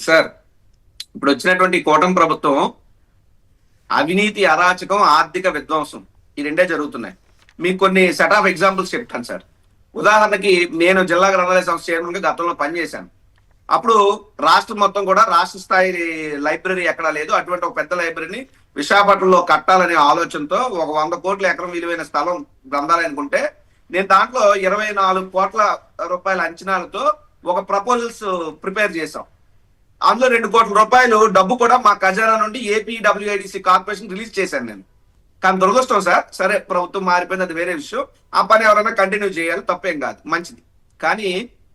Sir, ఇప్పుడు వచ్చినటువంటి కూటమి ప్రభుత్వం అవినీతి, అరాచకం, ఆర్థిక విధ్వంసం ఈ రెండే జరుగుతున్నాయి. మీకు కొన్ని సెట్ ఆఫ్ ఎగ్జాంపుల్స్ చెప్తాను సార్. ఉదాహరణకి నేను జిల్లా గ్రంథాలయ సంస్థ చైర్మన్ గా గతంలో పనిచేశాను. అప్పుడు రాష్ట్రం మొత్తం కూడా రాష్ట్ర స్థాయి లైబ్రరీ ఎక్కడా లేదు. అటువంటి ఒక పెద్ద లైబ్రరీని విశాఖపట్నంలో కట్టాలనే ఆలోచనతో ఒక 100 కోట్ల ఎకరం విలువైన స్థలం గ్రంథాలయానికి ఉంటే నేను దాంట్లో 24 కోట్ల రూపాయల అంచనాలతో ఒక ప్రపోజల్స్ ప్రిపేర్ చేశాం. అందులో 2 కోట్ల రూపాయలు డబ్బు కూడా మా ఖజానా నుండి ఏపీడబ్ల్యూఐడిసి కార్పొరేషన్ రిలీజ్ చేశాను నేను. కానీ దురదృష్టం సార్, సరే ప్రభుత్వం మారిపోయింది, అది వేరే విషయం. ఆ పని ఎవరైనా కంటిన్యూ చేయాలి, తప్పేం కాదు, మంచిది. కానీ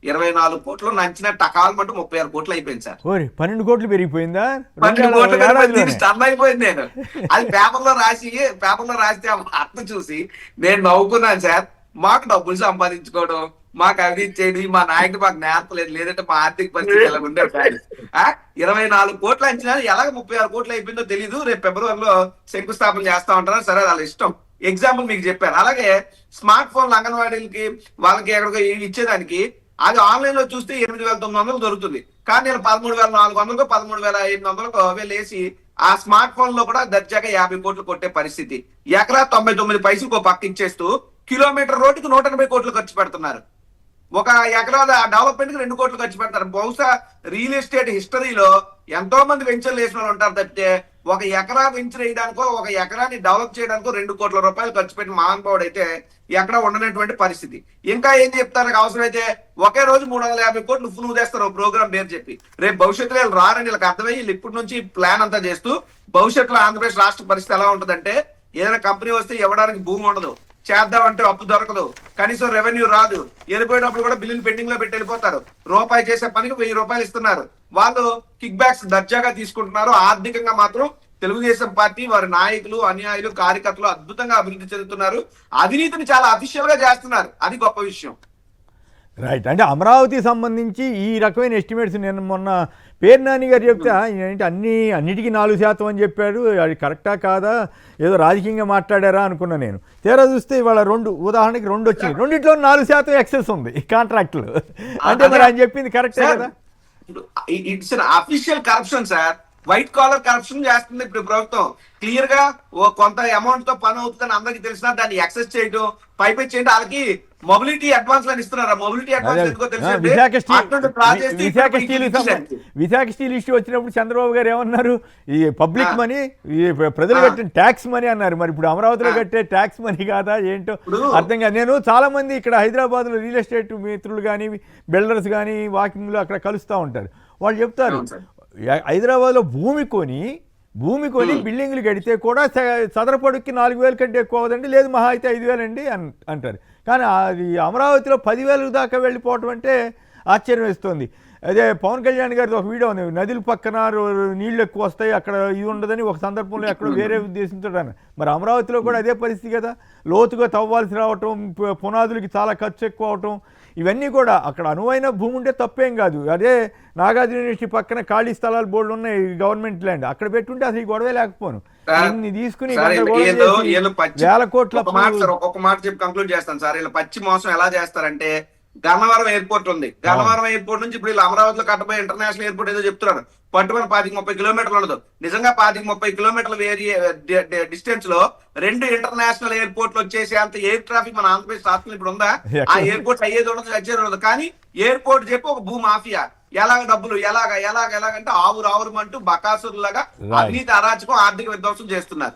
24 కోట్లు నంచిన టకాలమంటూ 36 కోట్లు అయిపోయింది సార్. 12 కోట్లు పెరిగిపోయిందా? 12 కోట్లు స్టన్ అయిపోయింది నేను. అది పేపర్లో రాస్తే అర్థం చూసి నేను నవ్వుకున్నాను సార్. మాకు డబ్బులు సంపాదించుకోవడం, మాకు అవినీతి చేయడం మా నాయకుడు మాకు నేర్పలేదు, లేదంటే మా ఆర్థిక పరిస్థితి ఎలా ఉండే. 24 కోట్ల అంచనా ఎలాగ 36 కోట్లు అయిపోయిందో తెలీదు. రేపు ఫిబ్రవరిలో శంకుస్థాపన చేస్తా ఉంటారు. సరే, వాళ్ళ ఇష్టం. ఎగ్జాంపుల్ మీకు చెప్పాను. అలాగే స్మార్ట్ ఫోన్లు అంగన్వాడీలకి వాళ్ళకి ఎక్కడికో ఇచ్చేదానికి అది ఆన్లైన్ లో చూస్తే 8,900 దొరుకుతుంది. కానీ నేను 13,400 13,500 వేసి ఆ స్మార్ట్ ఫోన్ లో కూడా దర్జాగా 50 కోట్లు కొట్టే పరిస్థితి. ఎకరా 99 పైసలకు పక్క ఇచ్చేస్తూ కిలోమీటర్ రోడ్డుకి 180 కోట్లు ఖర్చు పెడుతున్నారు. ఒక ఎకరా డెవలప్మెంట్ కి 2 కోట్లు ఖర్చు పెడతారు. బహుశా రియల్ ఎస్టేట్ హిస్టరీలో ఎంతో మంది వెంచర్లు వేసిన వాళ్ళు ఉంటారు తప్పితే ఒక ఎకరా వెంచర్ వేయడానికో ఒక ఎకరాన్ని డెవలప్ చేయడానికో 2 కోట్ల రూపాయలు ఖర్చు పెట్టిన మహానుభావుడు అయితే ఎక్కడ ఉండనటువంటి పరిస్థితి. ఇంకా ఏం చెప్తారు, అవసరమైతే ఒకే రోజు 350 కోట్లు నువ్వు తెస్తారు ప్రోగ్రామ్ పేరు చెప్పి. రేపు భవిష్యత్తులో వీళ్ళు రారని వీళ్ళకి అర్థమయ్యి వీళ్ళు ఇప్పటి నుంచి ప్లాన్ అంతా చేస్తూ భవిష్యత్తులో ఆంధ్రప్రదేశ్ రాష్ట్ర పరిస్థితి ఎలా ఉంటుందంటే, ఏదైనా కంపెనీ వస్తే ఇవ్వడానికి భూమి ఉండదు, చేద్దామంటే అప్పు దొరకదు, కనీసం రెవెన్యూ రాదు, వెళ్ళిపోయినప్పుడు కూడా బిల్లులు పెండింగ్ లో పెట్టి వెళ్ళిపోతారు. రూపాయి చేసే పనికి 1000 రూపాయలు ఇస్తున్నారు. వాళ్ళు కిక్ బ్యాక్స్ దర్జాగా తీసుకుంటున్నారు. ఆర్థికంగా మాత్రం తెలుగుదేశం పార్టీ వారి నాయకులు, అనుయాయులు, కార్యకర్తలు అద్భుతంగా అభివృద్ధి చెందుతున్నారు. అవినీతిని చాలా అఫీషియల్ గా చేస్తున్నారు. అది గొప్ప విషయం. రైట్. అంటే అమరావతి సంబంధించి ఈ రకమైన ఎస్టిమేట్స్ నేను మొన్న పేర్నాని గారు చెప్తే ఏంటి అన్నిటికీ 4% అని చెప్పాడు. అది కరెక్టా కాదా, ఏదో రాజకీయంగా మాట్లాడారా అనుకున్నా నేను. తీరా చూస్తే ఇవాళ ఉదాహరణకి 2 వచ్చినాయి. రెండిట్లో 4% ఎక్సెస్ ఉంది ఈ కాంట్రాక్టులు. అంటే మరి ఆయన చెప్పింది కరెక్టే కదా? It's official corruption sir. White collar corruption చేస్తుంది ఇప్పుడు ప్రభుత్వం. క్లియర్ గా కొంత అమౌంట్ తో పని అవుతుందని అందరికి తెలిసినా దాన్ని యాక్సెస్ చేయడం, పైపెచ్చి చేయండి. వాళ్ళకి మొబిలిటీ అడ్వాన్స్ లని ఇస్తున్నారు. మొబిలిటీ అడ్వాన్స్ ఎందుకో విశాఖ స్టీల్ ఇష్యూ వచ్చినప్పుడు చంద్రబాబు గారు ఏమన్నారు, ఈ పబ్లిక్ మనీ, ఈ ప్రజలు కట్టిన ట్యాక్స్ మనీ అన్నారు. మరి ఇప్పుడు అమరావతిలో కట్టే ట్యాక్స్ మనీ కాదా ఏంటో అర్థం కాదు. నేను చాలా మంది ఇక్కడ హైదరాబాద్ లో రియల్ ఎస్టేట్ మిత్రులు కానీ బిల్డర్స్ కానీ వాకింగ్ లో అక్కడ కలుస్తూ ఉంటారు. వాళ్ళు చెప్తారు, హైదరాబాద్లో భూమి కొని బిల్డింగ్లు కడితే కూడా చదరపడుకి 4,000 కంటే ఎక్కువ అవదండి, లేదు మహా అయితే 5,000 అండి అంటారు. కానీ అది అమరావతిలో 10,000 దాకా వెళ్ళిపోవటం అంటే ఆశ్చర్యం వేస్తుంది. అదే పవన్ కళ్యాణ్ గారిది ఒక వీడియో ఉంది, నదుల పక్కన నీళ్లు ఎక్కువ వస్తాయి, అక్కడ ఇది ఉండదని ఒక సందర్భంలో ఎక్కడో వేరే ఉద్దేశంతో. మరి అమరావతిలో కూడా అదే పరిస్థితి కదా, లోతుగా తవ్వాల్సి రావటం, పునాదులకి చాలా ఖర్చు ఎక్కువ అవటం, ఇవన్నీ కూడా అక్కడ అనువైన భూమి ఉంటే తప్పేం కాదు. అదే నాగార్జున యూనివర్సిటీ పక్కన ఖాళీ స్థలాలు బోర్డు ఉన్నాయి, గవర్నమెంట్ ల్యాండ్, అక్కడ పెట్టుంటే అసలు ఈ గొడవే లేకపోను. తీసుకుని వేల కోట్ల. ఒక మాట చెప్పి కంక్లూడ్ చేస్తాను సార్. ఇలా పచ్చి మోసం ఎలా చేస్తారంటే, గన్నవరం ఎయిర్పోర్ట్ ఉంది. గన్నవరం ఎయిర్పోర్ట్ నుంచి ఇప్పుడు వీళ్ళు అమరావతిలో కట్టబోయే ఇంటర్నేషనల్ ఎయిర్పోర్ట్ ఏదో చెప్తున్నారు. పట్టుమని 25-30 కిలోమీటర్లు ఉండదు. నిజంగా 25-30 కిలోమీటర్ల డిస్టెన్స్ లో 2 ఇంటర్నేషనల్ ఎయిర్పోర్ట్లు వచ్చేసి అంత ఎయిర్ ట్రాఫిక్ మన ఆంధ్రప్రదేశ్ రాష్ట్రంలో ఇప్పుడు ఉందా? ఆ ఎయిర్పోర్ట్ అయ్యేది ఉండదు, వచ్చేది ఉండదు. కానీ ఎయిర్పోర్ట్ చెప్పి ఒక భూ మాఫియా ఎలాగ డబ్బులు ఎలాగంటే ఆవురు అంటూ బకాసురులాగా అవినీతి, అరాచకం, ఆర్థిక విధ్వంసం చేస్తున్నారు.